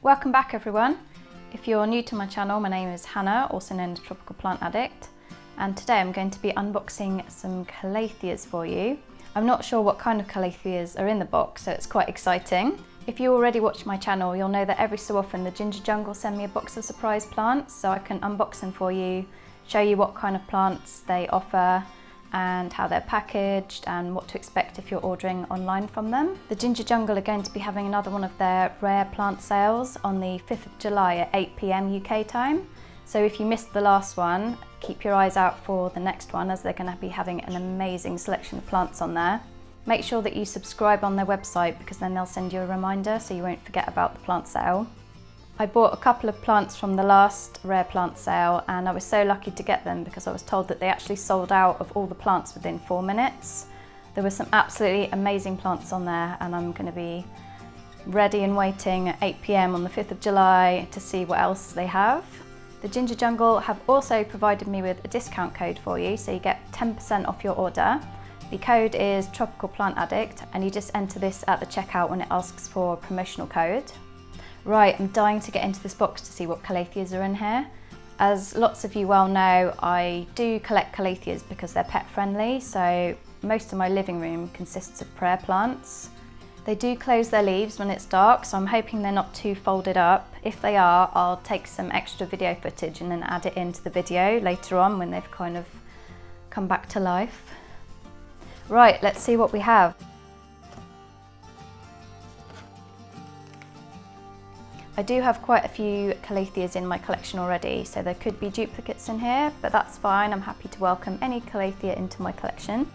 Welcome back everyone. If you're new to my channel, my name is Hannah, also known as Tropical Plant Addict, and today I'm going to be unboxing some Calatheas for you. I'm not sure what kind of Calatheas are in the box, so it's quite exciting. If you already watch my channel, you'll know that every so often the Ginger Jungle send me a box of surprise plants, so I can unbox them for you, show you what kind of plants they offer and how they're packaged and what to expect if you're ordering online from them. The Ginger Jungle are going to be having another one of their rare plant sales on the 5th of July at 8 PM UK time. So if you missed the last one, keep your eyes out for the next one, as they're going to be having an amazing selection of plants on there. Make sure that you subscribe on their website, because then they'll send you a reminder so you won't forget about the plant sale. I bought a couple of plants from the last rare plant sale, and I was so lucky to get them because I was told that they actually sold out of all the plants within 4 minutes. There were some absolutely amazing plants on there, and I'm going to be ready and waiting at 8 PM on the 5th of July to see what else they have. The Ginger Jungle have also provided me with a discount code for you, so you get 10% off your order. The code is Tropical Plant Addict, and you just enter this at the checkout when it asks for a promotional code. Right, I'm dying to get into this box to see what Calatheas are in here. As lots of you well know, I do collect Calatheas because they're pet friendly, so most of my living room consists of prayer plants. They do close their leaves when it's dark, so I'm hoping they're not too folded up. If they are, I'll take some extra video footage and then add it into the video later on when they've kind of come back to life. Right, let's see what we have. I do have quite a few Calatheas in my collection already, so there could be duplicates in here, but that's fine. I'm happy to welcome any Calathea into my collection.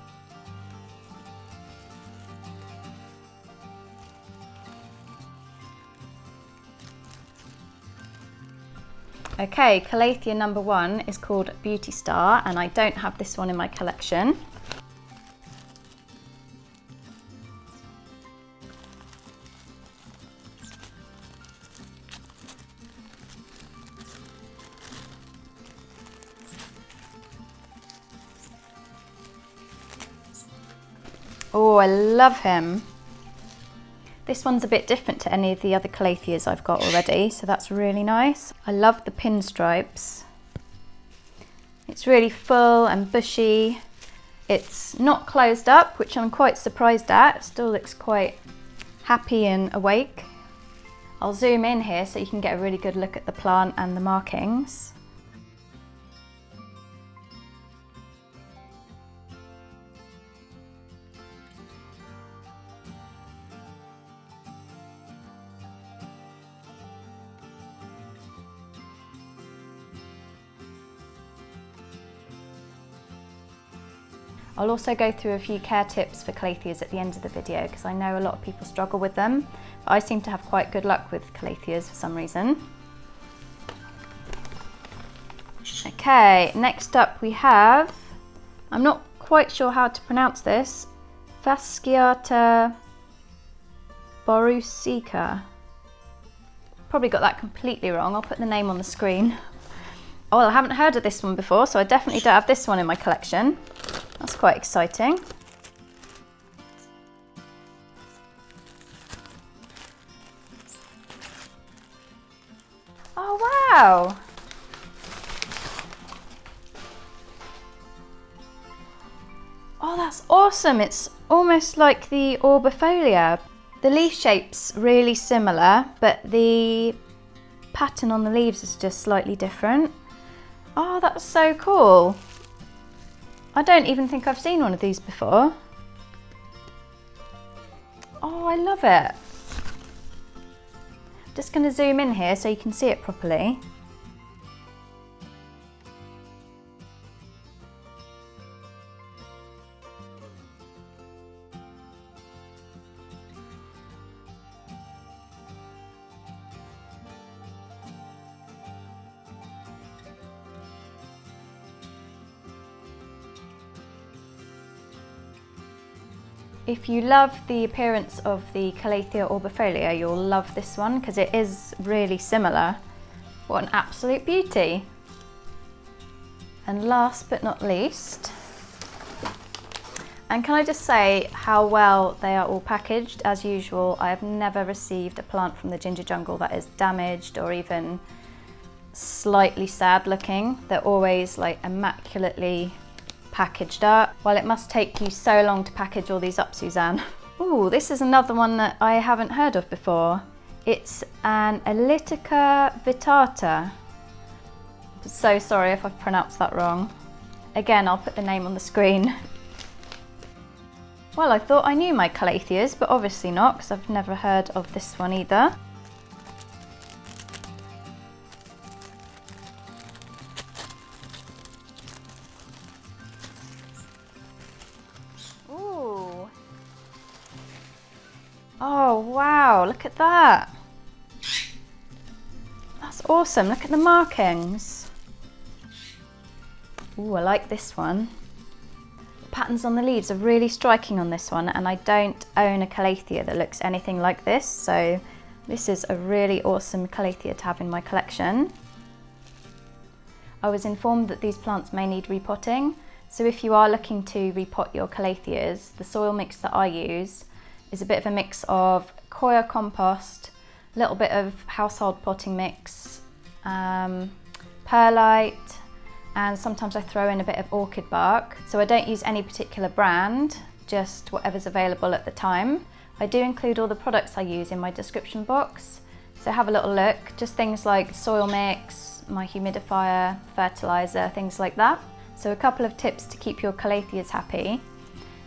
Okay, Calathea number 1 is called Beauty Star, and I don't have this one in my collection. Oh, I love him. This one's a bit different to any of the other Calatheas I've got already, so that's really nice. I love the pinstripes. It's really full and bushy. It's not closed up, which I'm quite surprised at. It still looks quite happy and awake. I'll zoom in here so you can get a really good look at the plant and the markings. I'll also go through a few care tips for Calatheas at the end of the video, because I know a lot of people struggle with them, but I seem to have quite good luck with Calatheas for some reason. Okay, next up we have, I'm not quite sure how to pronounce this, Fasciata borucica. Probably got that completely wrong. I'll put the name on the screen. Oh, well, I haven't heard of this one before, so I definitely don't have this one in my collection. That's quite exciting. Oh, wow. Oh, that's awesome. It's almost like the orbifolia. The leaf shape's really similar, but the pattern on the leaves is just slightly different. Oh, that's so cool. I don't even think I've seen one of these before. Oh, I love it. Just going to zoom in here so you can see it properly. If you love the appearance of the Calathea orbifolia, you'll love this one because it is really similar. What an absolute beauty. And last but not least, And can I just say how well they are all packaged? As usual, I have never received a plant from the Ginger Jungle that is damaged or even slightly sad looking. They're always like immaculately packaged up. Well, it must take you so long to package all these up, Suzanne. Ooh, this is another one that I haven't heard of before. It's an Litre vittata. So sorry if I've pronounced that wrong. Again, I'll put the name on the screen. Well, I thought I knew my Calatheas, but obviously not, because I've never heard of this one either. Ooh. Oh, wow, look at that. That's awesome, look at the markings. Ooh, I like this one. Patterns on the leaves are really striking on this one, and I don't own a Calathea that looks anything like this, so this is a really awesome Calathea to have in my collection. I was informed that these plants may need repotting, so if you are looking to repot your Calatheas, the soil mix that I use is a bit of a mix of Coir compost, a little bit of household potting mix, perlite, and sometimes I throw in a bit of orchid bark. So I don't use any particular brand, just whatever's available at the time. I do include all the products I use in my description box, so have a little look. Just things like soil mix, my humidifier, fertilizer, things like that. So a couple of tips to keep your Calatheas happy.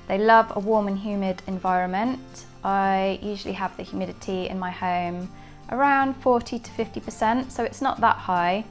They love a warm and humid environment. I usually have the humidity in my home around 40 to 50%, so it's not that high.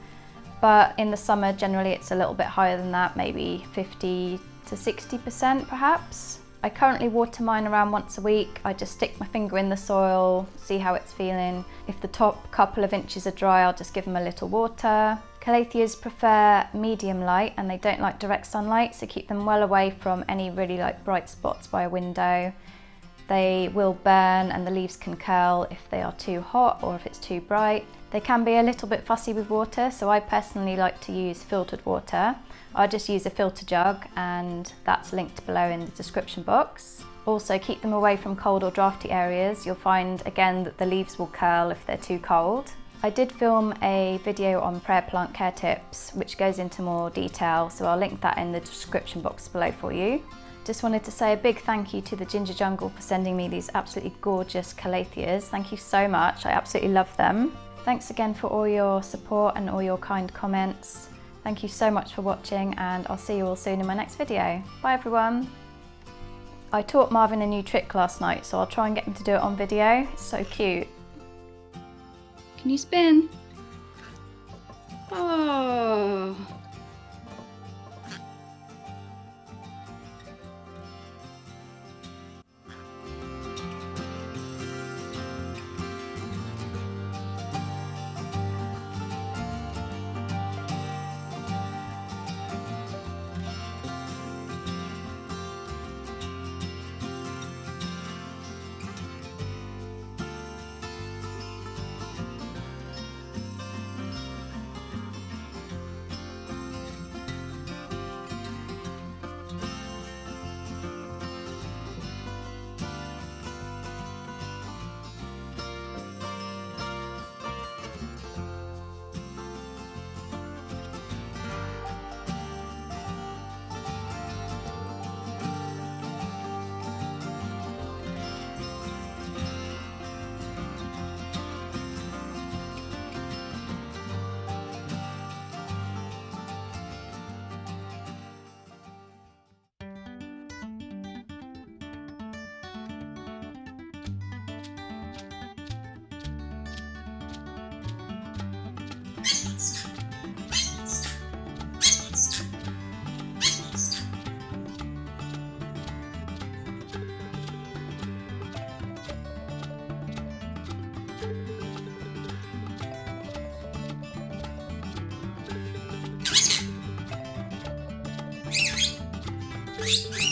But in the summer, generally it's a little bit higher than that, maybe 50 to 60% perhaps. I currently water mine around once a week. I just stick my finger in the soil, see how it's feeling. If the top couple of inches are dry, I'll just give them a little water. Calatheas prefer medium light and they don't like direct sunlight, so keep them well away from any really like bright spots by a window. They will burn and the leaves can curl if they are too hot or if it's too bright. They can be a little bit fussy with water, so I personally like to use filtered water. I just use a filter jug and that's linked below in the description box. Also keep them away from cold or drafty areas. You'll find again that the leaves will curl if they're too cold. I did film a video on prayer plant care tips which goes into more detail, so I'll link that in the description box below for you. Just wanted to say a big thank you to the Ginger Jungle for sending me these absolutely gorgeous Calatheas. Thank you so much, I absolutely love them. Thanks again for all your support and all your kind comments. Thank you so much for watching, and I'll see you all soon in my next video. Bye everyone. I taught Marvin a new trick last night, so I'll try and get him to do it on video. It's so cute. Can you spin? Oh. Peace.